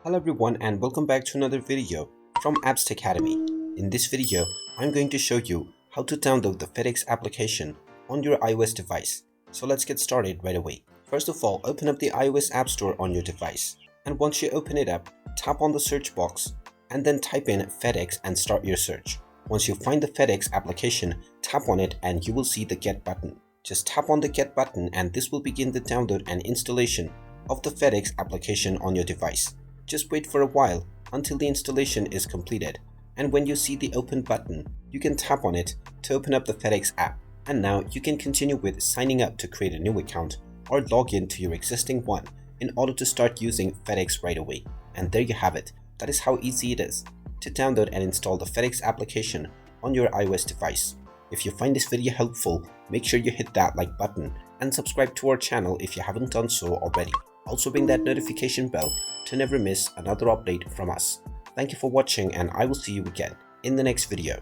Hello everyone and welcome back to another video from Apps Academy. In this video, I'm going to show you how to download the Fedex application on your iOS device. So let's get started right away. First of all, open up the iOS App Store on your device. And once you open it up, tap on the search box and then type in Fedex and start your search. Once you find the Fedex application, tap on it and you will see the Get button. Just tap on the Get button and this will begin the download and installation of the Fedex application on your device. Just wait for a while until the installation is completed, and when you see the open button, you can tap on it to open up the Fedex app. And now you can continue with signing up to create a new account or log in to your existing one in order to start using Fedex right away. And there you have it. That is how easy it is to download and install the Fedex application on your iOS device. If you find this video helpful, make sure you hit that like button and subscribe to our channel if you haven't done so already. Also ring that notification bell to never miss another update from us. Thank you for watching and I will see you again in the next video.